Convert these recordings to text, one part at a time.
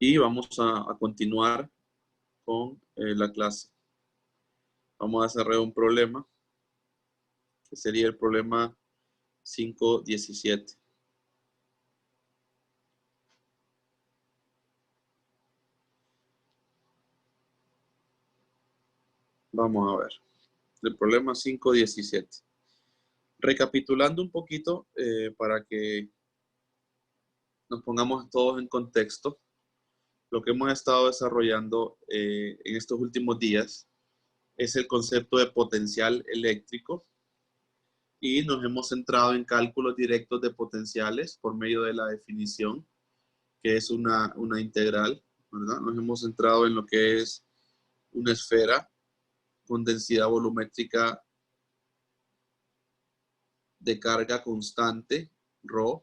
Y vamos a continuar con la clase. Vamos a desarrollar un problema, que sería el problema 5.17. Vamos a ver. El problema 5.17. Recapitulando un poquito para que nos pongamos todos en contexto, lo que hemos estado desarrollando en estos últimos días es el concepto de potencial eléctrico y nos hemos centrado en cálculos directos de potenciales por medio de la definición, que es una integral, ¿verdad? Nos hemos centrado en lo que es una esfera con densidad volumétrica de carga constante, ρ,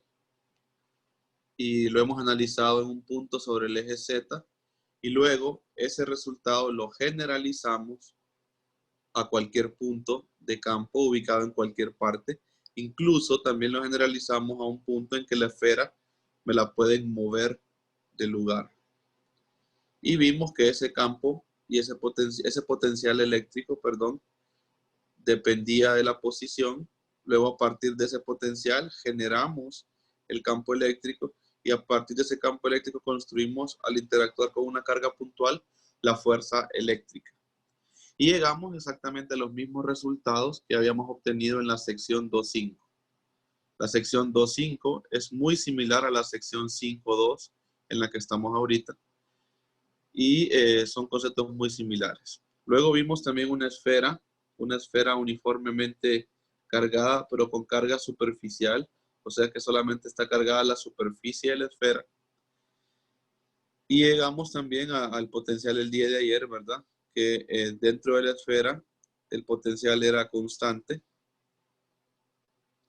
y lo hemos analizado en un punto sobre el eje Z, y luego ese resultado lo generalizamos a cualquier punto de campo ubicado en cualquier parte. Incluso también lo generalizamos a un punto en que la esfera me la pueden mover de lugar. Y vimos que ese campo y ese potencial eléctrico, dependía de la posición. Luego, a partir de ese potencial, generamos el campo eléctrico y a partir de ese campo eléctrico construimos, al interactuar con una carga puntual, la fuerza eléctrica. Y llegamos exactamente a los mismos resultados que habíamos obtenido en la sección 2.5. La sección 2.5 es muy similar a la sección 5.2 en la que estamos ahorita. Y son conceptos muy similares. Luego vimos también una esfera uniformemente cargada, pero con carga superficial, o sea que solamente está cargada la superficie de la esfera. Y llegamos también al potencial del día de ayer, ¿verdad? Que dentro de la esfera el potencial era constante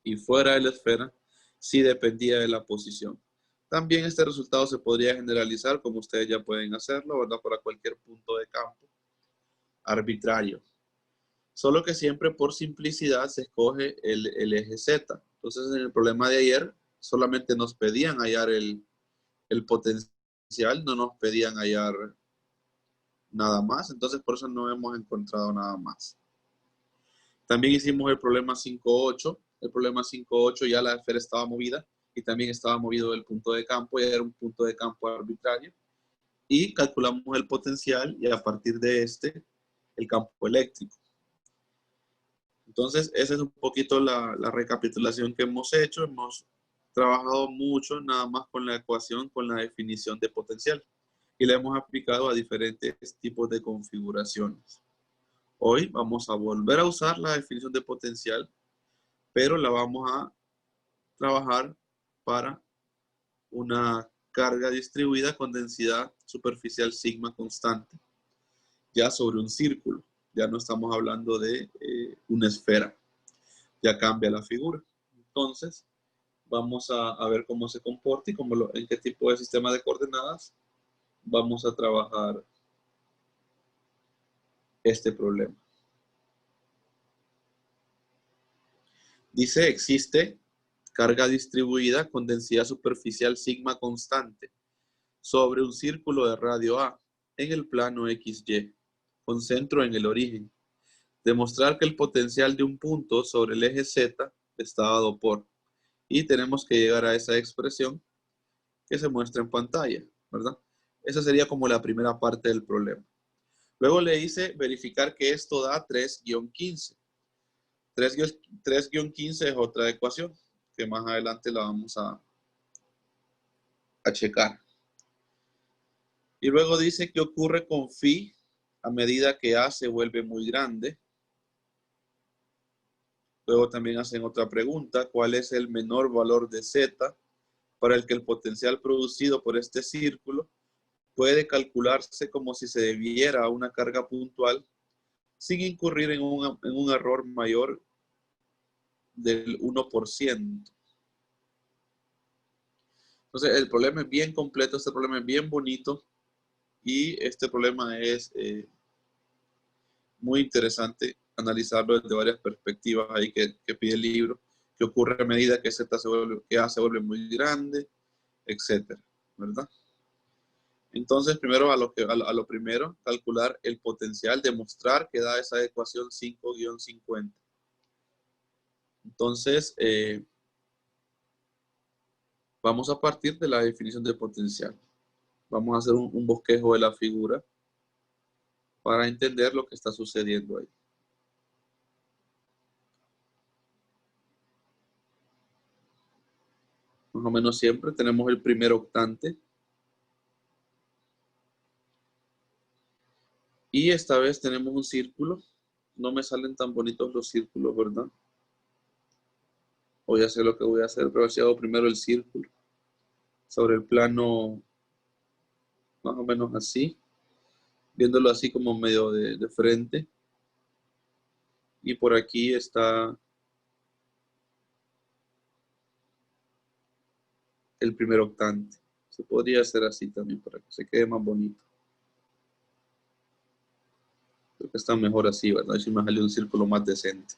y fuera de la esfera sí dependía de la posición. También este resultado se podría generalizar, como ustedes ya pueden hacerlo, ¿verdad? Para cualquier punto de campo arbitrario. Solo que siempre por simplicidad se escoge el eje Z. Entonces en el problema de ayer solamente nos pedían hallar el potencial, no nos pedían hallar nada más. Entonces por eso no hemos encontrado nada más. También hicimos el problema 5.8. El problema 5.8 ya la esfera estaba movida y también estaba movido el punto de campo y era un punto de campo arbitrario. Y calculamos el potencial y a partir de este, el campo eléctrico. Entonces, esa es un poquito la recapitulación que hemos hecho. Hemos trabajado mucho nada más con la ecuación, con la definición de potencial. Y la hemos aplicado a diferentes tipos de configuraciones. Hoy vamos a volver a usar la definición de potencial, pero la vamos a trabajar para una carga distribuida con densidad superficial sigma constante, ya sobre un círculo. Ya no estamos hablando de una esfera. Ya cambia la figura. Entonces, vamos a ver cómo se comporta y en qué tipo de sistema de coordenadas vamos a trabajar este problema. Dice, existe carga distribuida con densidad superficial sigma constante sobre un círculo de radio A en el plano XY, con centro en el origen. Demostrar que el potencial de un punto sobre el eje Z está dado por, y tenemos que llegar a esa expresión que se muestra en pantalla, ¿verdad? Esa sería como la primera parte del problema. Luego le hice verificar que esto da 3-15. 3-15 es otra ecuación que más adelante la vamos a checar. Y luego dice que ocurre con phi a medida que A se vuelve muy grande. Luego también hacen otra pregunta, ¿cuál es el menor valor de Z para el que el potencial producido por este círculo puede calcularse como si se debiera a una carga puntual sin incurrir en un error mayor del 1%? Entonces, el problema es bien completo, este problema es bien bonito y este problema es muy interesante analizarlo desde varias perspectivas ahí que pide el libro, que ocurre a medida que A se vuelve muy grande, etcétera, ¿verdad? Entonces, primero a lo primero, calcular el potencial, demostrar que da esa ecuación 5-50. Entonces, vamos a partir de la definición de potencial. Vamos a hacer un bosquejo de la figura para entender lo que está sucediendo ahí. Más o menos siempre tenemos el primer octante. Y esta vez tenemos un círculo. No me salen tan bonitos los círculos, ¿verdad? Voy a hacer lo que voy a hacer, pero si hago primero el círculo sobre el plano más o menos así, viéndolo así como medio de frente. Y por aquí está el primer octante. Se podría hacer así también para que se quede más bonito. Creo que está mejor así, ¿verdad? Si me sale un círculo más decente.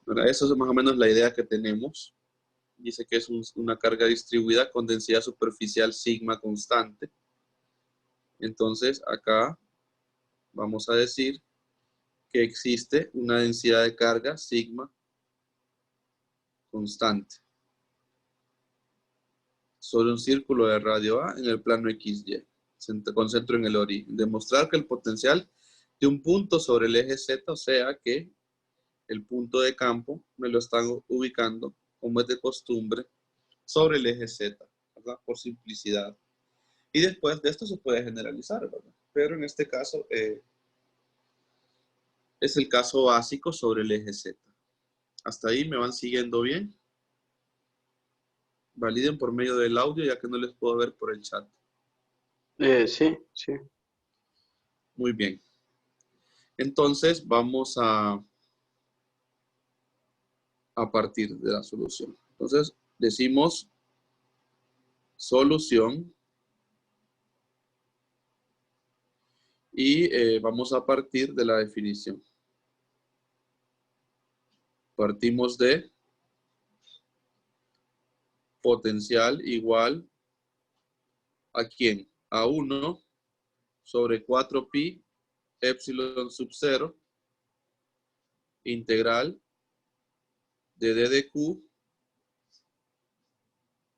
¿Verdad? Eso es más o menos la idea que tenemos. Dice que es una carga distribuida con densidad superficial sigma constante. Entonces, acá vamos a decir que existe una densidad de carga sigma constante sobre un círculo de radio A en el plano XY, con centro en el origen. Demostrar que el potencial de un punto sobre el eje Z, o sea que el punto de campo me lo están ubicando, como es de costumbre, sobre el eje Z, ¿verdad? Por simplicidad. Y después de esto se puede generalizar, ¿verdad? Pero en este caso es el caso básico sobre el eje Z. ¿Hasta ahí me van siguiendo bien? Validen por medio del audio, ya que no les puedo ver por el chat. Sí, sí. Muy bien. Entonces vamos a partir de la solución. Entonces decimos solución y vamos a partir de la definición. Partimos de potencial igual ¿a quién? A 1 sobre 4pi epsilon sub 0 integral de d de q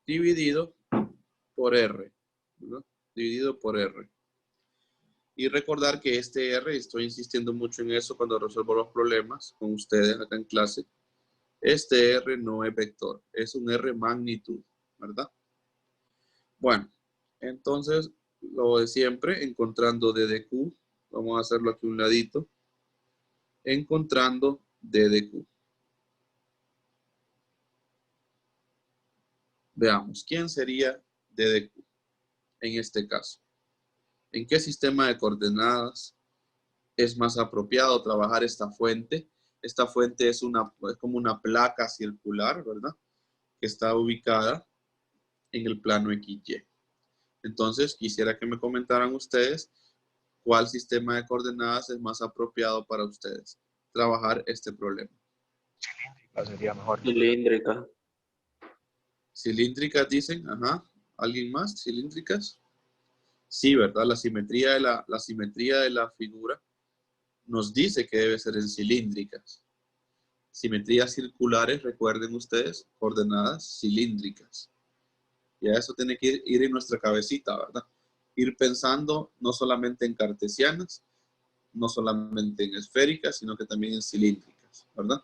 dividido por r, ¿no? Dividido por r. Y recordar que este r, estoy insistiendo mucho en eso cuando resuelvo los problemas con ustedes acá en clase, este r no es vector, es un r magnitud, ¿verdad? Bueno, entonces lo de siempre, encontrando d de q, vamos a hacerlo aquí un ladito, encontrando d de q. Veamos, ¿quién sería d de q en este caso? ¿En qué sistema de coordenadas es más apropiado trabajar esta fuente? Esta fuente es como una placa circular, ¿verdad? Que está ubicada en el plano XY. Entonces, quisiera que me comentaran ustedes cuál sistema de coordenadas es más apropiado para ustedes trabajar este problema. Cilíndrica sería mejor. Cilíndrica. Cilíndricas dicen, ajá. ¿Alguien más? ¿Cilíndricas? Sí, ¿verdad? La simetría de la figura nos dice que debe ser en cilíndricas. Simetrías circulares, recuerden ustedes, coordenadas cilíndricas. Y a eso tiene que ir en nuestra cabecita, ¿verdad? Ir pensando no solamente en cartesianas, no solamente en esféricas, sino que también en cilíndricas, ¿verdad?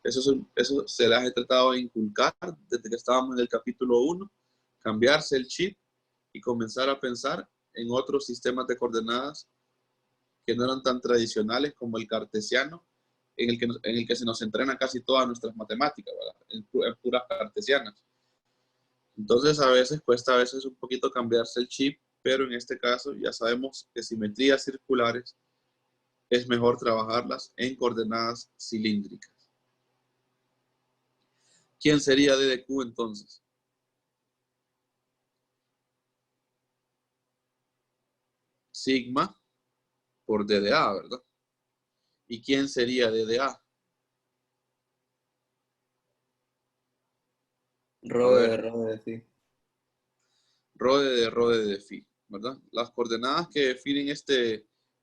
Eso se las he tratado de inculcar desde que estábamos en el capítulo 1, cambiarse el chip y comenzar a pensar en otros sistemas de coordenadas que no eran tan tradicionales como el cartesiano, en el que se nos entrena casi todas nuestras matemáticas, ¿verdad? En puras cartesianas. Entonces a veces cuesta un poquito cambiarse el chip, pero en este caso ya sabemos que simetrías circulares es mejor trabajarlas en coordenadas cilíndricas. ¿Quién sería d de q entonces? Sigma por d de a, ¿verdad? ¿Y quién sería d de a? Rode de phi. Rode de phi. ¿verdad? Las coordenadas que definen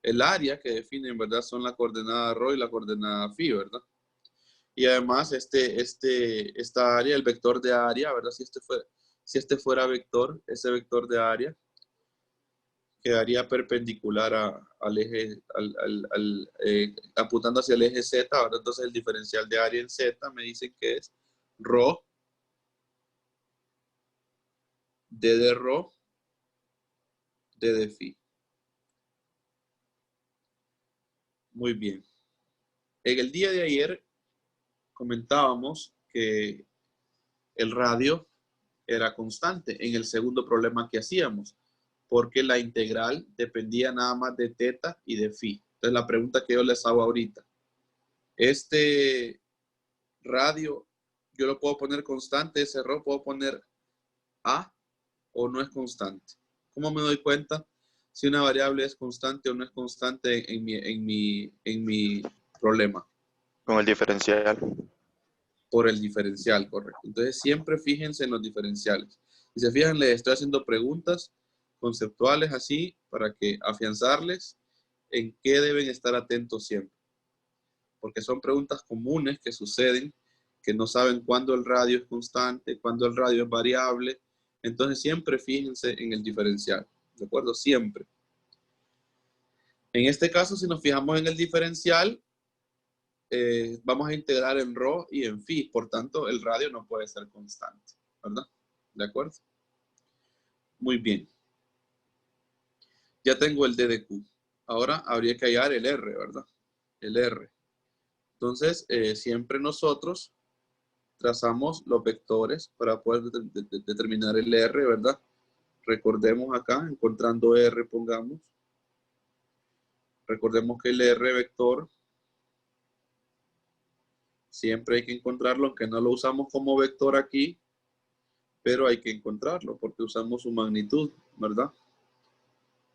el área que definen, ¿verdad? Son la coordenada ρ y la coordenada φ, ¿verdad? Y además esta área, el vector de área, ¿verdad? Si este fuera vector, ese vector de área quedaría perpendicular al eje, apuntando hacia el eje Z, ¿verdad? Entonces el diferencial de área en Z me dice que es ρ, d de ρ, d de φ. Muy bien. En el día de ayer comentábamos que el radio era constante en el segundo problema que hacíamos, porque la integral dependía nada más de teta y de phi. Entonces la pregunta que yo les hago ahorita, este radio, yo lo puedo poner constante, ese error puedo poner A o no es constante. ¿Cómo me doy cuenta si una variable es constante o no es constante en mi problema? Con el diferencial. Por el diferencial, correcto. Entonces siempre fíjense en los diferenciales. Si se fijan, les estoy haciendo preguntas conceptuales así para que afianzarles en qué deben estar atentos siempre. Porque son preguntas comunes que suceden, que no saben cuándo el radio es constante, cuándo el radio es variable. Entonces siempre fíjense en el diferencial, ¿de acuerdo? Siempre. En este caso, si nos fijamos en el diferencial, vamos a integrar en ρ y en phi, por tanto el radio no puede ser constante, ¿verdad? ¿De acuerdo? Muy bien. Ya tengo el d de q. Ahora habría que hallar el r, ¿verdad? El r. Entonces, siempre nosotros trazamos los vectores para poder determinar el r, ¿verdad? Recordemos acá, encontrando r, pongamos. Recordemos que el r vector siempre hay que encontrarlo, aunque no lo usamos como vector aquí, pero hay que encontrarlo porque usamos su magnitud, ¿verdad?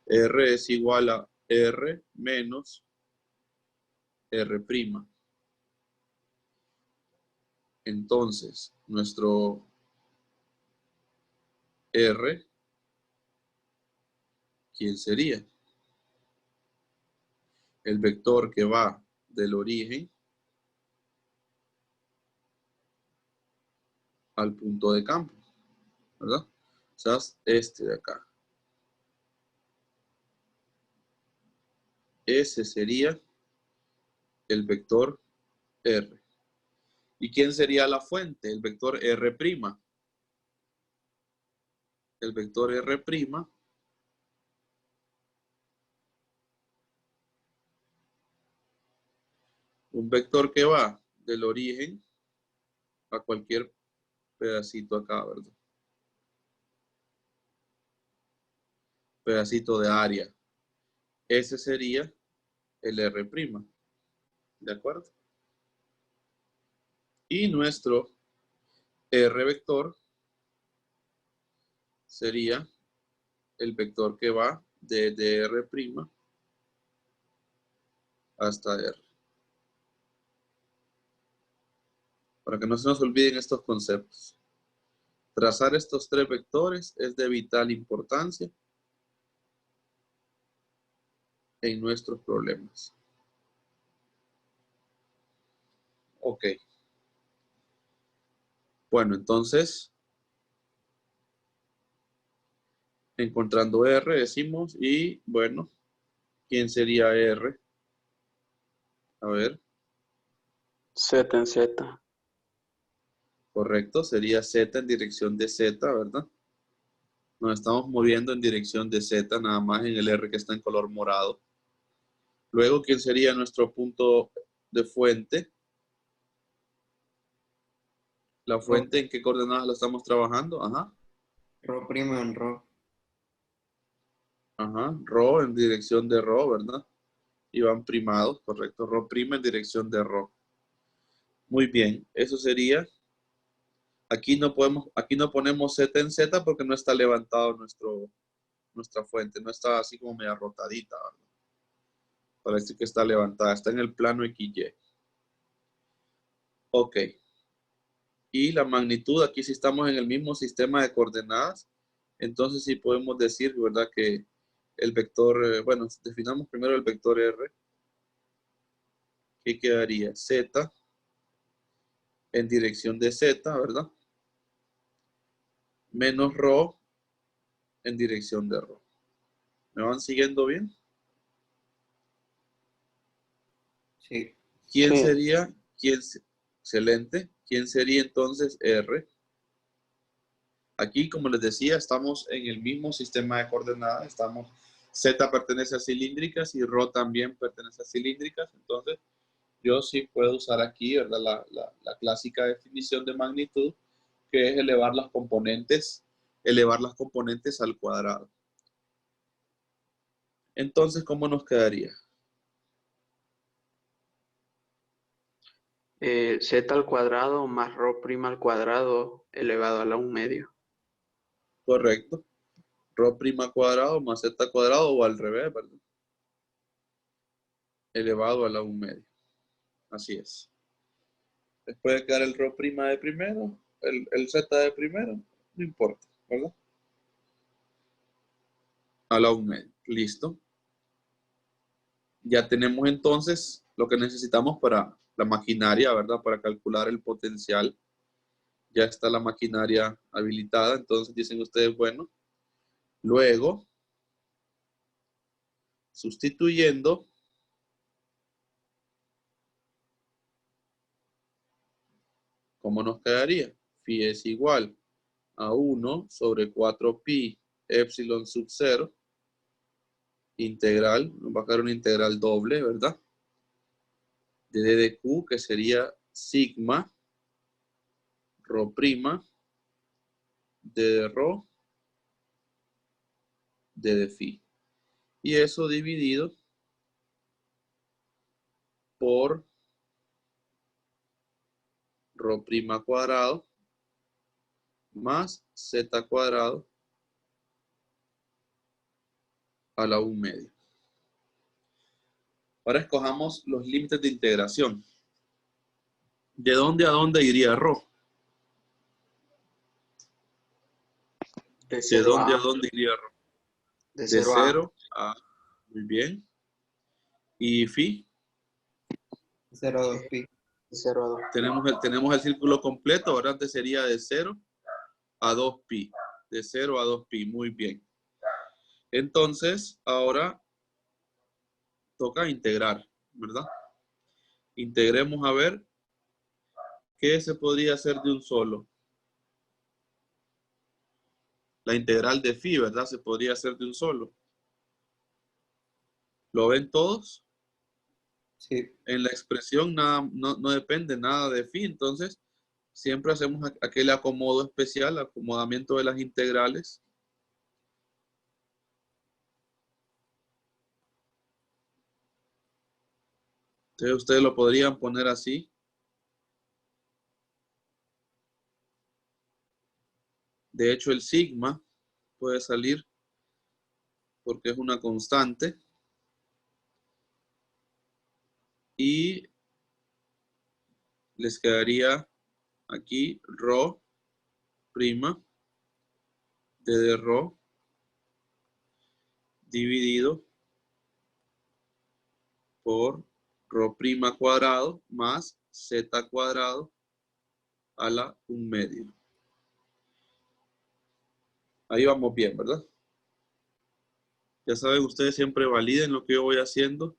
R es igual a R menos R'. Entonces, nuestro R, ¿quién sería? El vector que va del origen al punto de campo, ¿verdad? O sea, este de acá. Ese sería el vector R. ¿Y quién sería la fuente? El vector R'. El vector R', un vector que va del origen a cualquier pedacito acá, ¿verdad? Pedacito de área. Ese sería el R', ¿de acuerdo? Y nuestro R vector sería el vector que va desde R' hasta R. Para que no se nos olviden estos conceptos. Trazar estos tres vectores es de vital importancia en nuestros problemas. Ok. Bueno, entonces, encontrando R decimos, y bueno, ¿quién sería R? A ver. Z en Z. Correcto, sería Z en dirección de Z, ¿verdad? Nos estamos moviendo en dirección de Z, nada más en el R que está en color morado. Luego, ¿quién sería nuestro punto de fuente? La fuente, ¿en qué coordenadas la estamos trabajando? Ajá. Ρ' en Ρ. Ajá. Rho en dirección de Rho, ¿verdad? Y van primados, correcto. Ρ' en dirección de Rho. Muy bien, eso sería. Aquí no ponemos Z en Z porque no está levantado nuestra fuente, no está así como media rotadita, ¿verdad? Parece que está levantada, está en el plano XY. Ok. Y la magnitud, aquí sí estamos en el mismo sistema de coordenadas, Entonces sí podemos decir, ¿verdad? Que el vector, bueno, definamos primero el vector R. ¿Qué quedaría? Z en dirección de Z, ¿verdad? Menos ρ en dirección de ρ. ¿Me van siguiendo bien? Sí. ¿Quién Sí. sería? Excelente. ¿Quién sería entonces R? Aquí, como les decía, estamos en el mismo sistema de coordenadas. Estamos, Z pertenece a cilíndricas y ρ también pertenece a cilíndricas. Entonces, yo sí puedo usar aquí, ¿verdad? La clásica definición de magnitud, que es elevar las componentes al cuadrado. Entonces, ¿cómo nos quedaría? Z al cuadrado más ρ' al cuadrado elevado a la 1/2. Correcto. Ρ' cuadrado más Z cuadrado o al revés, ¿verdad? Elevado a la 1/2. Así es. Les puede quedar el ρ' de primero, el Z de primero, no importa, ¿verdad? A la 1/2. Listo. Ya tenemos entonces lo que necesitamos para la maquinaria, ¿verdad? Para calcular el potencial. Ya está la maquinaria habilitada. Entonces dicen ustedes, bueno, luego, sustituyendo, ¿cómo nos quedaría? Phi es igual a 1 sobre 4pi epsilon sub 0, integral, nos va a quedar una integral doble, ¿verdad? De d de q, que sería sigma ρ', d de ρ, d de phi. Y eso dividido por ρ' cuadrado más z cuadrado a la 1/2. Ahora escojamos los límites de integración. ¿De dónde a dónde iría ρ? De ¿De 0 dónde a a, dónde iría ρ? de De 0 a, 0 a... Muy bien. ¿Y phi? 0 a 2 pi. de 0 a 2. Tenemos el círculo completo. Ahora antes sería de 0 a 2pi. De 0 a 2pi. Muy bien. Entonces, ahora toca integrar, ¿verdad? Integremos a ver qué se podría hacer de un solo. La integral de phi, ¿verdad? Se podría hacer de un solo. ¿Lo ven todos? Sí. En la expresión no depende nada de phi, entonces siempre hacemos aquel acomodo especial, acomodamiento de las integrales. Entonces ustedes lo podrían poner así. De hecho, el sigma puede salir porque es una constante. Y les quedaría aquí ρ', d de ρ, dividido por ρ' cuadrado más z cuadrado a la 1/2. Ahí vamos bien, ¿verdad? Ya saben, ustedes siempre validen lo que yo voy haciendo.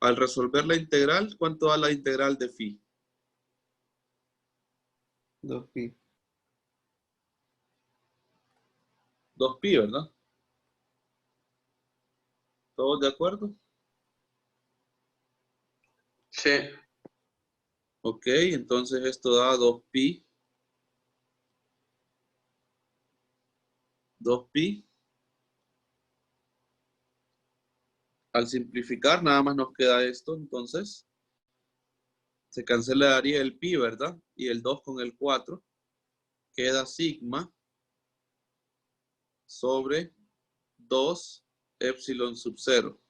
Al resolver la integral, ¿cuánto da la integral de phi? 2 pi. 2pi, ¿verdad? ¿Todos de acuerdo? Sí. Ok, entonces esto da 2pi. 2pi. Al simplificar, nada más nos queda esto, entonces se cancelaría el pi, ¿verdad? Y el 2 con el 4. Queda sigma sobre 2 epsilon sub 0.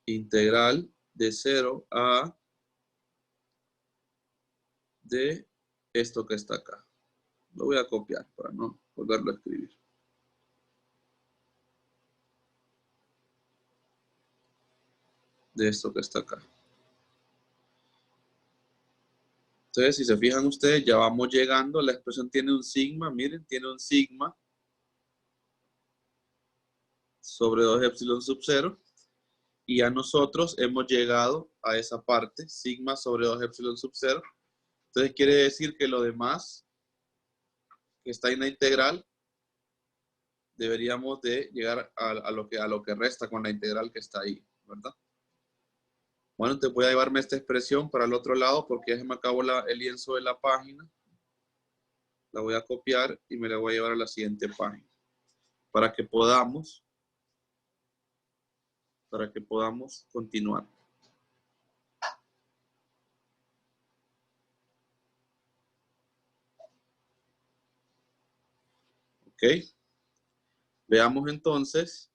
Integral de 0 a de esto que está acá. Lo voy a copiar para no volverlo a escribir. De esto que está acá. Entonces, si se fijan ustedes, ya vamos llegando. La expresión tiene un sigma, miren, tiene un sigma sobre 2 epsilon sub 0. Y ya nosotros hemos llegado a esa parte, sigma sobre 2 epsilon sub 0. Entonces quiere decir que lo demás que está en la integral, deberíamos de llegar a lo que resta con la integral que está ahí, ¿verdad? Bueno, entonces voy a llevarme esta expresión para el otro lado porque ya se me acabó el lienzo de la página. La voy a copiar y me la voy a llevar a la siguiente página. Para que podamos continuar. ¿Ok? Veamos entonces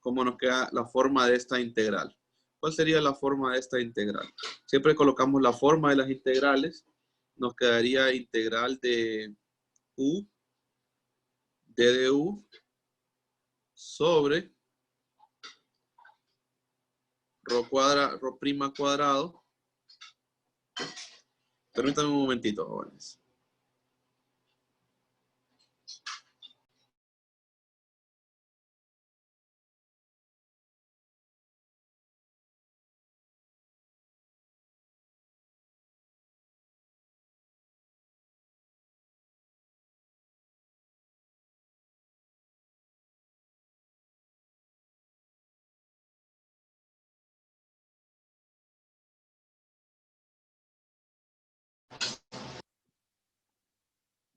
cómo nos queda la forma de esta integral. ¿Cuál sería la forma de esta integral? Siempre colocamos la forma de las integrales. Nos quedaría integral de u, d de u, sobre rho prima cuadrado. Permítanme un momentito, jóvenes.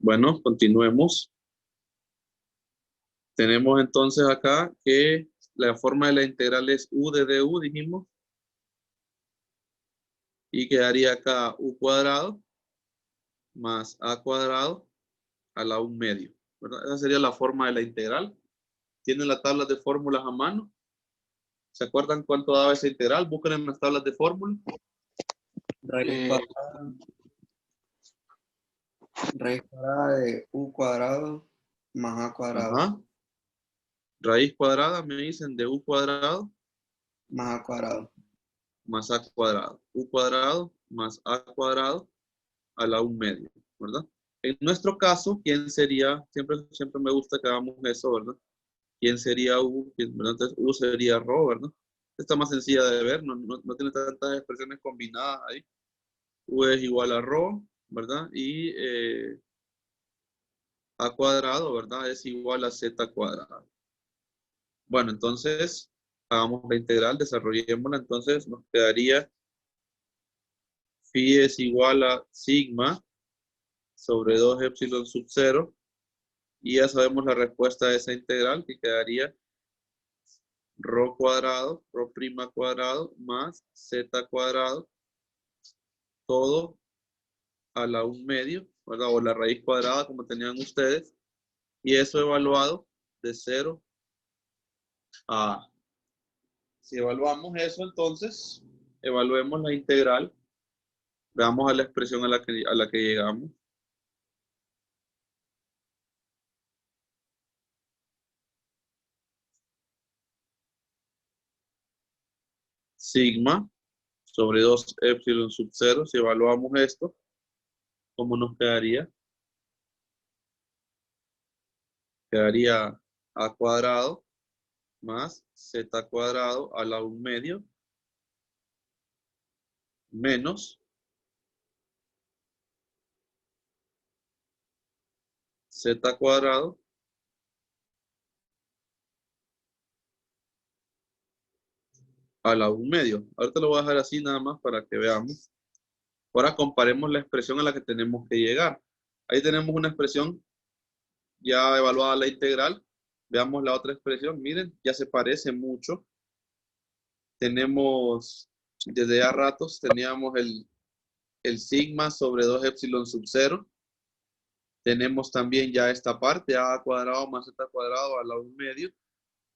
Bueno, continuemos. Tenemos entonces acá que la forma de la integral es u de du, dijimos. Y quedaría acá u cuadrado más a cuadrado a la 1 medio, ¿verdad? Esa sería la forma de la integral. ¿Tienen las tablas de fórmulas a mano? ¿Se acuerdan cuánto daba esa integral? Busquen en las tablas de fórmula. Raíz cuadrada de u cuadrado más a cuadrado. Ajá. Raíz cuadrada, me dicen, de u cuadrado Más a cuadrado. más a cuadrado. U cuadrado más a cuadrado a la 1 medio, ¿verdad? En nuestro caso, ¿quién sería? Siempre me gusta que hagamos eso, ¿verdad? ¿Quién sería u? Entonces, u sería rho, ¿verdad? Está más sencilla de ver, no tiene tantas expresiones combinadas ahí. U es igual a rho, ¿verdad? Y a cuadrado, ¿verdad? Es igual a z cuadrado. Bueno, entonces, hagamos la integral, desarrollémosla. Entonces, nos quedaría phi es igual a sigma sobre 2 epsilon sub 0. Y ya sabemos la respuesta de esa integral, que quedaría rho cuadrado, rho prima cuadrado, más z cuadrado, todo a la 1 medio, ¿verdad? O la raíz cuadrada, como tenían ustedes. Y eso evaluado de 0 a a. Si evaluamos eso, entonces, evaluemos la integral. Veamos a la expresión a la que llegamos. Sigma sobre 2 epsilon sub 0. Si evaluamos esto, ¿cómo nos quedaría? Quedaría a cuadrado más z cuadrado a la 1 medio menos z cuadrado a la 1 medio. Ahorita lo voy a dejar así nada más para que veamos. Ahora comparemos la expresión a la que tenemos que llegar. Ahí tenemos una expresión ya evaluada la integral. Veamos la otra expresión. Miren, ya se parece mucho. Tenemos, desde ya ratos, teníamos el sigma sobre 2 epsilon sub 0. Tenemos también ya esta parte, a cuadrado más z cuadrado a la 1 medio.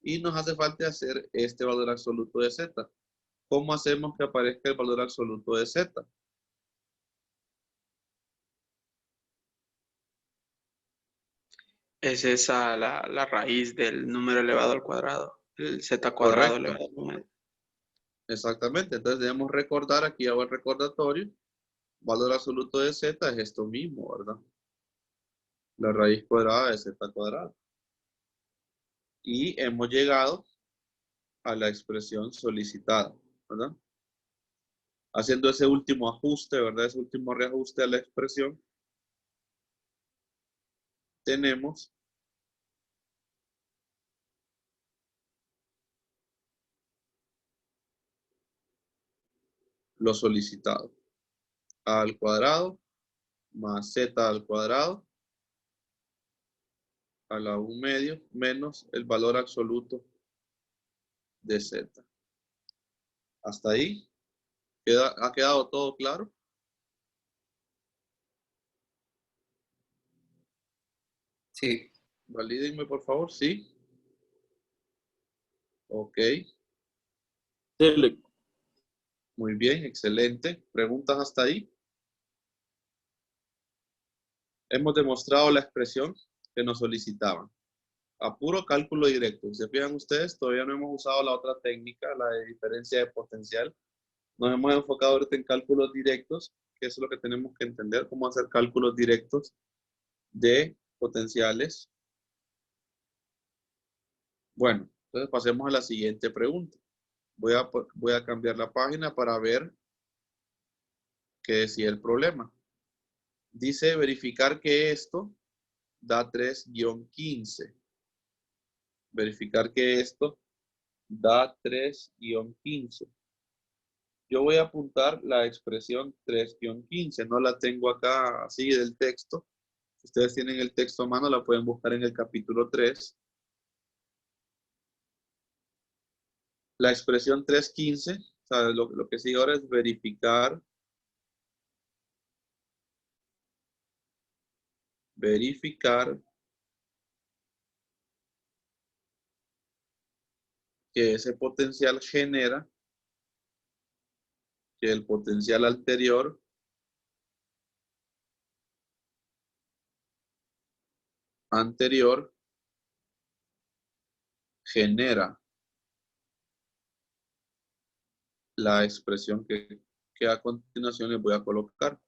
Y nos hace falta hacer este valor absoluto de z. ¿Cómo hacemos que aparezca el valor absoluto de z? Es esa la raíz del número elevado al cuadrado, el z cuadrado Correcto, elevado al medio. exactamente. Entonces debemos recordar, aquí hago el recordatorio, valor absoluto de z es esto mismo, ¿verdad? La raíz cuadrada de z cuadrado. Y hemos llegado a la expresión solicitada, ¿verdad? Haciendo ese último ajuste, ¿verdad? Ese último reajuste a la expresión, tenemos lo solicitado. A al cuadrado más z al cuadrado a la 1 medio menos el valor absoluto de z. Hasta ahí. ¿Ha quedado todo claro? Sí. Valídenme, por favor. Sí. Ok. Muy bien, excelente. ¿Preguntas hasta ahí? Hemos demostrado la expresión que nos solicitaban. A puro cálculo directo. Si se fijan ustedes, todavía no hemos usado la otra técnica, la de diferencia de potencial. Nos hemos enfocado ahorita en cálculos directos, que es lo que tenemos que entender, cómo hacer cálculos directos de potenciales. Bueno, entonces pasemos a la siguiente pregunta. Voy a cambiar la página para ver qué decía el problema. Dice verificar que esto da 3-15. Verificar que esto da 3-15. Yo voy a apuntar la expresión 3-15. No la tengo acá así del texto. Si ustedes tienen el texto a mano, la pueden buscar en el capítulo 3. La expresión 3-15, o sea, lo que sigue ahora es verificar que ese potencial genera que el potencial anterior genera la expresión que a continuación les voy a colocar.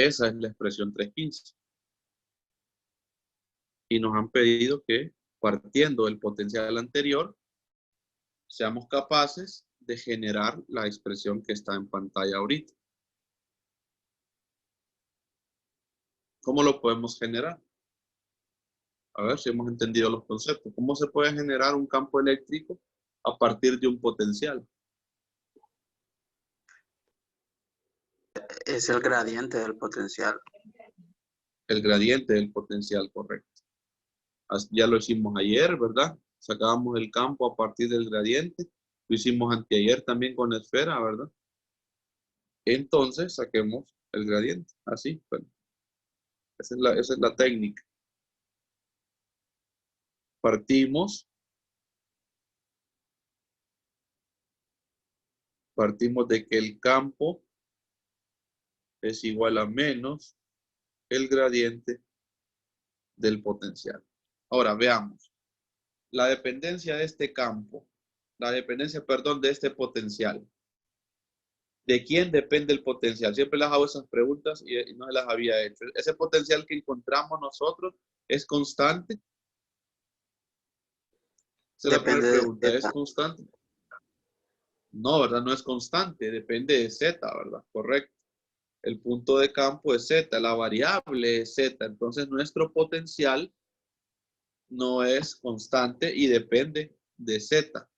Esa es la expresión 3-15. Y nos han pedido que, partiendo del potencial anterior, seamos capaces de generar la expresión que está en pantalla ahorita. ¿Cómo lo podemos generar? A ver si hemos entendido los conceptos. ¿Cómo se puede generar un campo eléctrico a partir de un potencial? Es el gradiente del potencial. El gradiente del potencial, correcto. Ya lo hicimos ayer, ¿verdad? Sacábamos el campo a partir del gradiente. Lo hicimos anteayer también con la esfera, ¿verdad? Entonces saquemos el gradiente. Así, bueno. Esa es la técnica. Partimos de que el campo es igual a menos el gradiente del potencial. Ahora veamos. La dependencia de este campo, de este potencial. ¿De quién depende el potencial? Siempre les hago esas preguntas y no se las había hecho. ¿Ese potencial que encontramos nosotros es constante? Esa es la primera Depende de pregunta. ¿Es Z. constante? No, ¿verdad? No es constante. Depende de Z, ¿verdad? Correcto. El punto de campo es Z. La variable es Z. Entonces, nuestro potencial no es constante y depende de Z.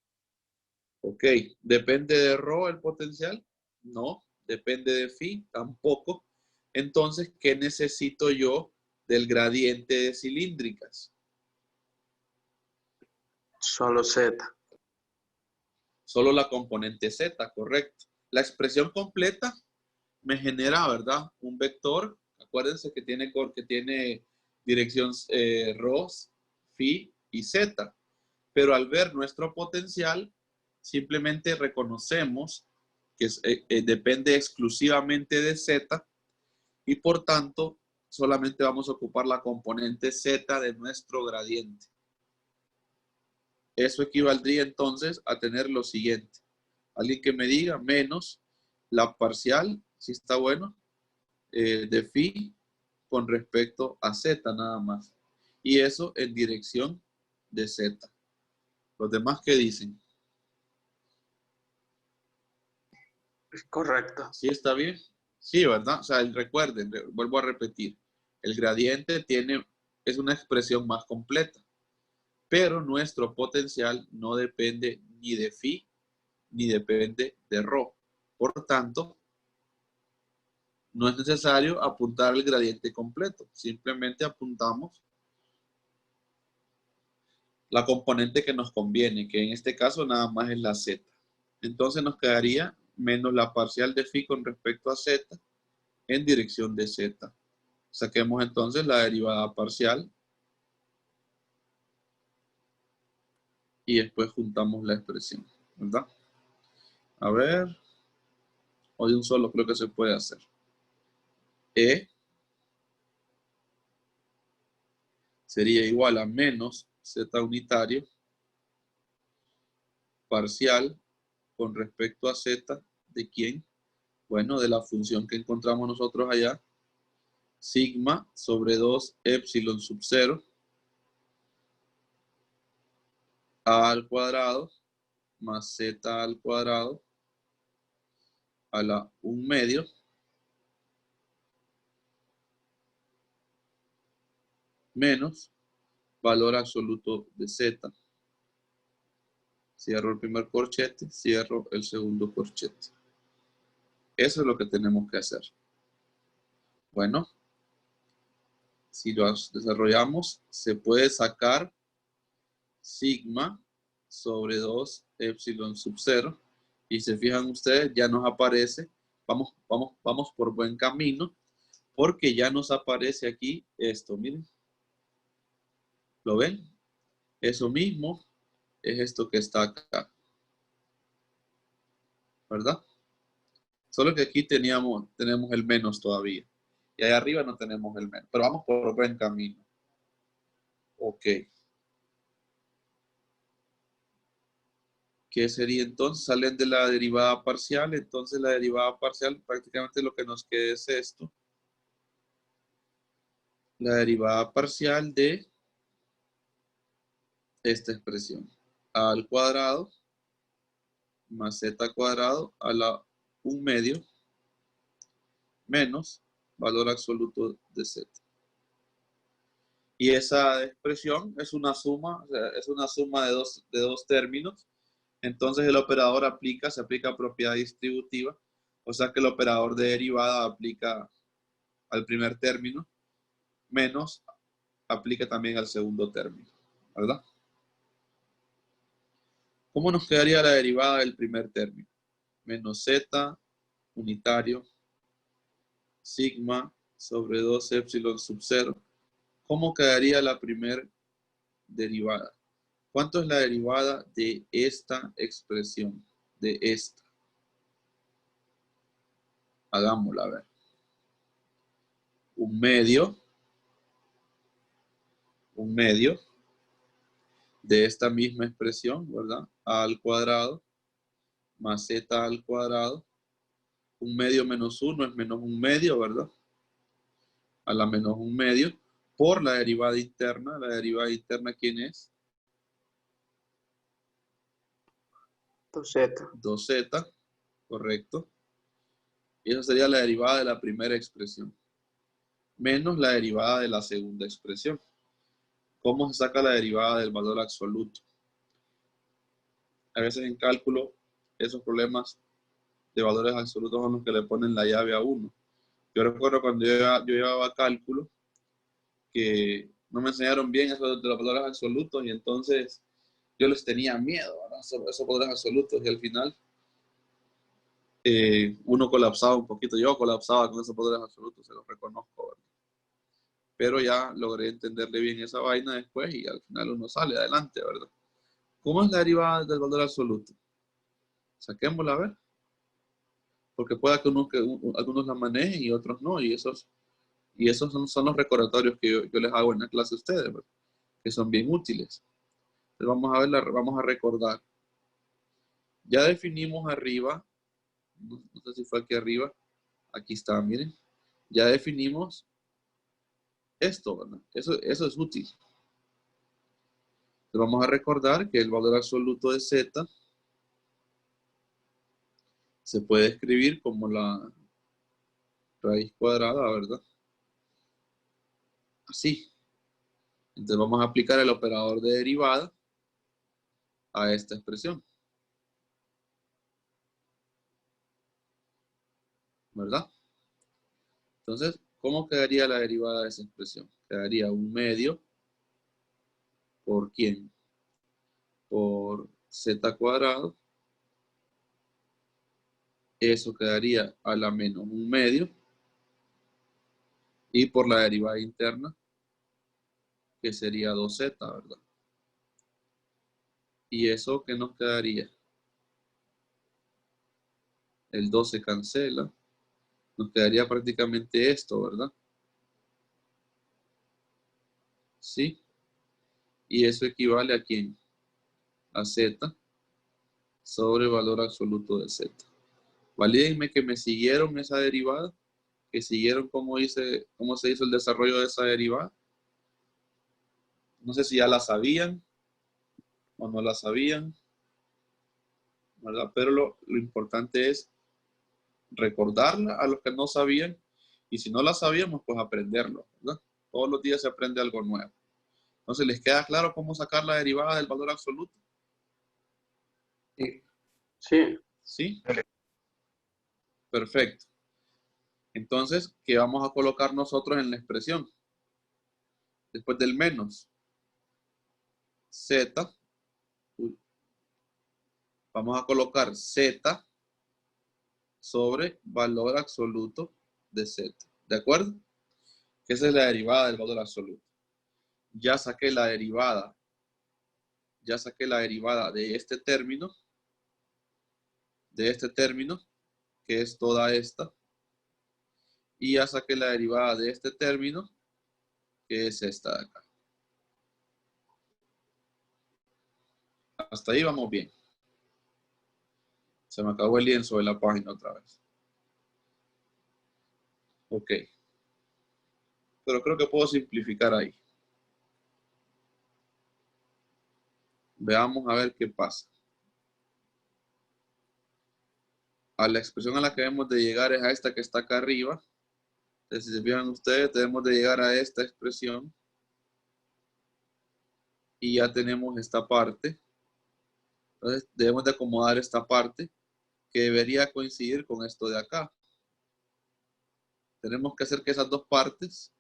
Ok. ¿Depende de ρ el potencial? No. Depende de phi, tampoco. Entonces, ¿qué necesito yo del gradiente de cilíndricas? Solo Z. Solo la componente z, correcto. La expresión completa me genera, ¿verdad? Un vector. Acuérdense que tiene dirección ρ, phi y z. Pero al ver nuestro potencial, simplemente reconocemos que depende exclusivamente de z y por tanto solamente vamos a ocupar la componente z de nuestro gradiente. Eso equivaldría entonces a tener lo siguiente. Alguien que me diga menos la parcial, si está bueno, de phi con respecto a z nada más. Y eso en dirección de z. Los demás, ¿qué dicen? Correcto. ¿Sí está bien? Sí, ¿verdad? O sea, recuerden, vuelvo a repetir, el gradiente es una expresión más completa, pero nuestro potencial no depende ni de phi ni depende de ρ. Por tanto, no es necesario apuntar el gradiente completo, simplemente apuntamos la componente que nos conviene, que en este caso nada más es la z. Entonces nos quedaría menos la parcial de phi con respecto a z en dirección de z. Saquemos entonces la derivada parcial y después juntamos la expresión, ¿verdad? A ver, o de un solo creo que se puede hacer. E sería igual a menos z unitario parcial con respecto a z, ¿de quién? Bueno, de la función que encontramos nosotros allá, sigma sobre 2 epsilon sub 0 a al cuadrado más z al cuadrado a la 1 medio menos valor absoluto de z. Cierro el primer corchete, cierro el segundo corchete. Eso es lo que tenemos que hacer. Bueno, si lo desarrollamos, se puede sacar sigma sobre 2 epsilon sub 0. Y se fijan ustedes, ya nos aparece, vamos por buen camino, porque ya nos aparece aquí esto, miren. ¿Lo ven? Eso mismo es esto que está acá, ¿verdad? Solo que aquí tenemos el menos todavía. Y ahí arriba no tenemos el menos. Pero vamos por buen camino. Ok. ¿Qué sería entonces? Salen de la derivada parcial. Entonces la derivada parcial prácticamente lo que nos queda es esto. La derivada parcial de esta expresión. A al cuadrado más z cuadrado a la 1 medio menos valor absoluto de z. Y esa expresión es una suma, o sea, es una suma de dos términos. Entonces el operador se aplica propiedad distributiva, o sea que el operador de derivada aplica al primer término, menos aplica también al segundo término, ¿verdad? ¿Cómo nos quedaría la derivada del primer término? Menos z unitario sigma sobre 2 epsilon sub 0. ¿Cómo quedaría la primera derivada? ¿Cuánto es la derivada de esta expresión? De esta. Hagámosla, a ver. 1 medio de esta misma expresión, ¿verdad? A al cuadrado más z al cuadrado. 1 medio menos 1 es menos 1 medio, ¿verdad? A la menos 1 medio por la derivada interna. La derivada interna, ¿quién es? 2Z. 2z, correcto. Y esa sería la derivada de la primera expresión. Menos la derivada de la segunda expresión. ¿Cómo se saca la derivada del valor absoluto? A veces en cálculo esos problemas de valores absolutos son los que le ponen la llave a uno. Yo recuerdo cuando yo llevaba cálculo, que no me enseñaron bien eso de los valores absolutos y entonces yo les tenía miedo, ¿verdad? Esos valores absolutos y al final uno colapsaba un poquito. Yo colapsaba con esos valores absolutos, se los reconozco, ¿verdad? Pero ya logré entenderle bien esa vaina después y al final uno sale adelante, ¿verdad? ¿Cómo es la derivada del valor absoluto? Saquémosla a ver, porque pueda que algunos la manejen y otros no, y esos son los recordatorios que yo les hago en la clase a ustedes, ¿verdad? Que son bien útiles. Entonces vamos a recordar. Ya definimos arriba, no sé si fue aquí arriba, aquí está, miren. Ya definimos esto, ¿verdad? Eso es útil. Entonces vamos a recordar que el valor absoluto de z se puede escribir como la raíz cuadrada, ¿verdad? Así. Entonces vamos a aplicar el operador de derivada a esta expresión, ¿verdad? Entonces, ¿cómo quedaría la derivada de esa expresión? Quedaría 1/2 por ¿quién? Por z cuadrado. Eso quedaría a la menos 1/2. Y por la derivada interna, que sería 2z, ¿verdad? Y eso que nos quedaría, el 2 se cancela, nos quedaría prácticamente esto, ¿verdad? ¿Sí? Y eso equivale a ¿quién? A z sobre el valor absoluto de z. Valídenme que me siguieron esa derivada, que siguieron cómo se hizo el desarrollo de esa derivada. No sé si ya la sabían o no la sabían, ¿verdad? Pero lo importante es recordarla a los que no sabían y si no la sabíamos, pues aprenderlo, ¿verdad? Todos los días se aprende algo nuevo. Entonces, ¿les queda claro cómo sacar la derivada del valor absoluto? Sí. Sí, ¿Sí? Perfecto. Entonces, ¿qué vamos a colocar nosotros en la expresión? Después del menos. Z. Vamos a colocar Z sobre valor absoluto de Z. ¿De acuerdo? Que esa es la derivada del valor absoluto. Ya saqué la derivada. Ya saqué la derivada de este término, que es toda esta. Y ya saqué la derivada de este término, que es esta de acá. Hasta ahí vamos bien. Se me acabó el lienzo de la página otra vez. Ok. Pero creo que puedo simplificar ahí. Veamos a ver qué pasa. A la expresión a la que debemos de llegar es a esta que está acá arriba. Entonces, si se fijan ustedes, debemos de llegar a esta expresión. Y ya tenemos esta parte. Entonces, debemos de acomodar esta parte que debería coincidir con esto de acá. Tenemos que hacer que esas dos partes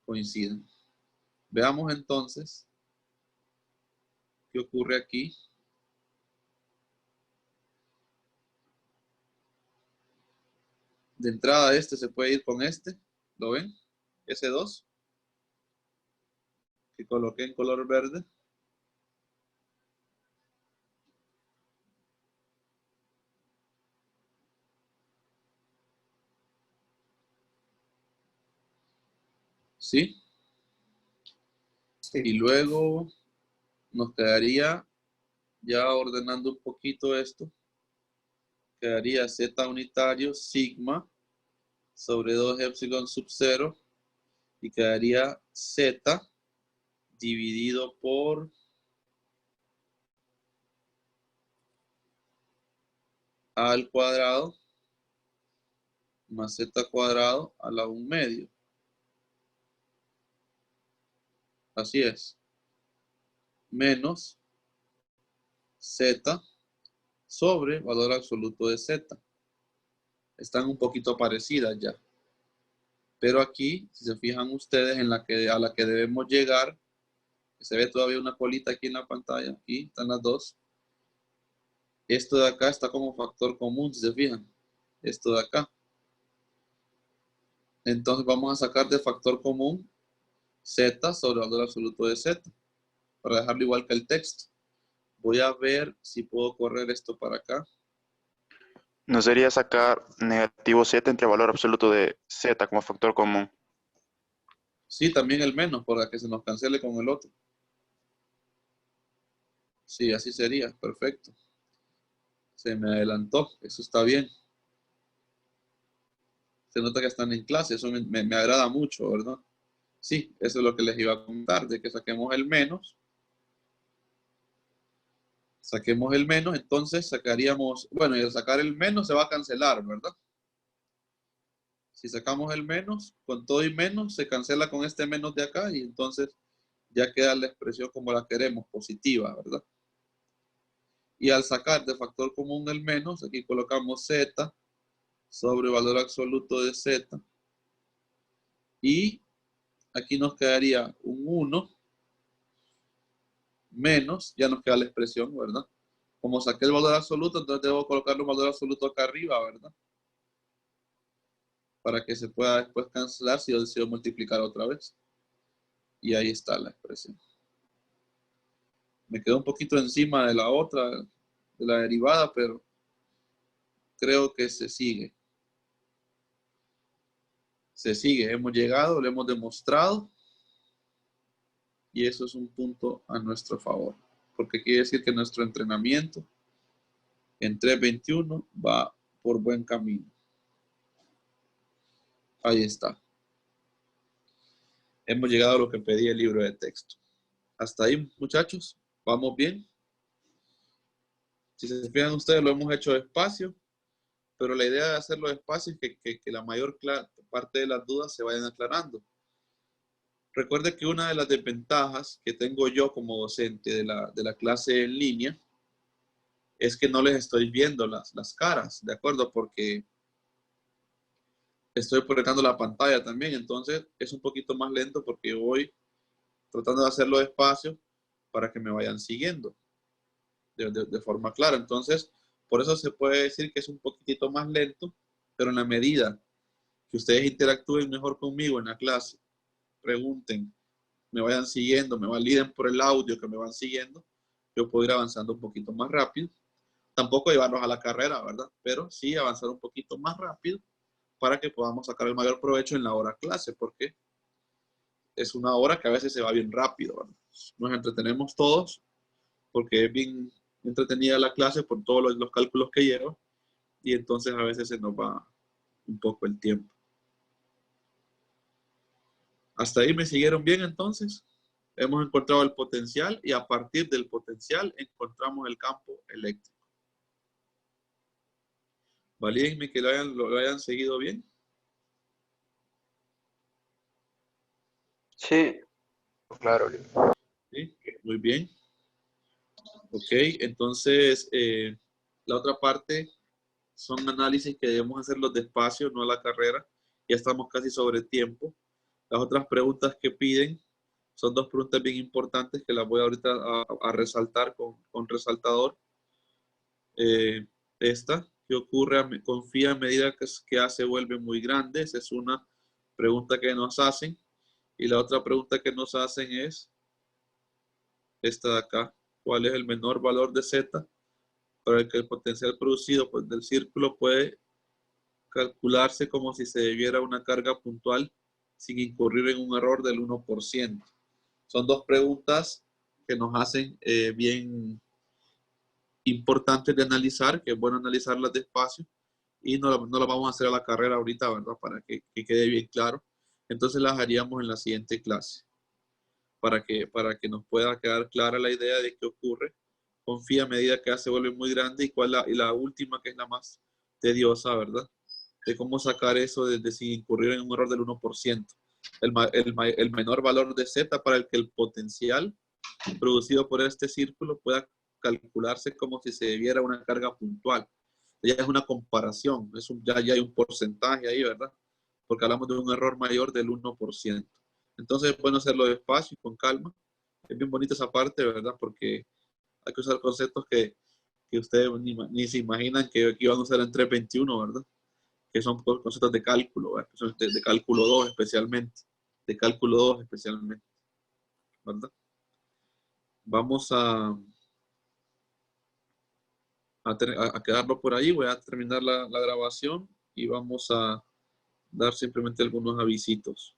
coincidan. Veamos entonces qué ocurre aquí. De entrada este se puede ir con este. ¿Lo ven? S2. Que coloqué en color verde. ¿Sí? Sí. Y luego nos quedaría, ya ordenando un poquito esto, quedaría Z unitario sigma sobre 2 epsilon sub 0 y quedaría Z dividido por A al cuadrado más Z cuadrado a la 1/2. Así es. Menos Z sobre valor absoluto de Z. Están un poquito parecidas ya. Pero aquí, si se fijan ustedes a la que debemos llegar, se ve todavía una colita aquí en la pantalla, aquí están las dos. Esto de acá está como factor común, si se fijan. Esto de acá. Entonces vamos a sacar de factor común Z sobre valor absoluto de Z, para dejarlo igual que el texto. Voy a ver si puedo correr esto para acá. ¿No sería sacar negativo Z entre valor absoluto de Z como factor común? Sí, también el menos, para que se nos cancele con el otro. Sí, así sería, perfecto. Se me adelantó, eso está bien. Se nota que están en clase, eso me agrada mucho, ¿verdad? Sí, eso es lo que les iba a contar, de que saquemos el menos. Saquemos el menos, entonces sacaríamos, bueno, y al sacar el menos se va a cancelar, ¿verdad? Si sacamos el menos, con todo y menos, se cancela con este menos de acá y entonces ya queda la expresión como la queremos, positiva, ¿verdad? Y al sacar de factor común el menos, aquí colocamos Z sobre valor absoluto de Z. Y aquí nos quedaría un 1 menos, ya nos queda la expresión, ¿verdad? Como saqué el valor absoluto, entonces debo colocarle un valor absoluto acá arriba, ¿verdad? Para que se pueda después cancelar si yo deseo multiplicar otra vez. Y ahí está la expresión. Me quedó un poquito encima de la otra, de la derivada, pero creo que se sigue. Se sigue, hemos llegado, lo hemos demostrado. Y eso es un punto a nuestro favor. Porque quiere decir que nuestro entrenamiento en 3.21 va por buen camino. Ahí está. Hemos llegado a lo que pedía el libro de texto. Hasta ahí, muchachos. ¿Vamos bien? Si se fijan ustedes, lo hemos hecho despacio, pero la idea de hacerlo despacio es que la mayor parte de las dudas se vayan aclarando. Recuerde que una de las desventajas que tengo yo como docente de la clase en línea es que no les estoy viendo las caras, ¿de acuerdo? Porque estoy proyectando la pantalla también, entonces es un poquito más lento porque voy tratando de hacerlo despacio para que me vayan siguiendo de forma clara. Entonces, por eso se puede decir que es un poquitito más lento, pero en la medida que ustedes interactúen mejor conmigo en la clase, pregunten, me vayan siguiendo, me validen por el audio que me van siguiendo, yo puedo ir avanzando un poquito más rápido. Tampoco llevarnos a la carrera, ¿verdad? Pero sí avanzar un poquito más rápido para que podamos sacar el mayor provecho en la hora clase, porque es una hora que a veces se va bien rápido, ¿verdad? Nos entretenemos todos porque es bien entretenida la clase por todos los cálculos que lleva y entonces a veces se nos va un poco el tiempo. Hasta ahí me siguieron bien entonces. Hemos encontrado el potencial y a partir del potencial encontramos el campo eléctrico. Valídenme que lo hayan seguido bien. Sí, Claro. Sí, muy bien. Ok, entonces la otra parte son análisis que debemos hacerlos despacio, no a la carrera. Ya estamos casi sobre tiempo. Las otras preguntas que piden son dos preguntas bien importantes que las voy ahorita a resaltar con resaltador. Esta, ¿qué ocurre? Confía a medida que A se vuelve muy grande. Esa es una pregunta que nos hacen. Y la otra pregunta que nos hacen es esta de acá. ¿Cuál es el menor valor de Z para el que el potencial producido del círculo puede calcularse como si se debiera una carga puntual sin incurrir en un error del 1%? Son dos preguntas que nos hacen bien importantes de analizar, que es bueno analizarlas despacio y no las vamos a hacer a la carrera ahorita, ¿verdad? Para que quede bien claro. Entonces las haríamos en la siguiente clase para que nos pueda quedar clara la idea de qué ocurre. Confía a medida que A se vuelve muy grande y la última que es la más tediosa, ¿verdad? De cómo sacar eso desde sin incurrir en un error del 1%. El menor valor de Z para el que el potencial producido por este círculo pueda calcularse como si se debiera una carga puntual. Ya es una comparación, ya hay un porcentaje ahí, ¿verdad? Porque hablamos de un error mayor del 1%. Entonces es bueno hacerlo despacio y con calma. Es bien bonita esa parte, ¿verdad? Porque hay que usar conceptos que ustedes ni se imaginan que iban a usar en 321, ¿verdad? Que son conceptos de cálculo, ¿verdad? Que son de cálculo 2 especialmente. De cálculo 2 especialmente, ¿verdad? Vamos a quedarlo por ahí. Voy a terminar la grabación y vamos a dar simplemente algunos avisitos.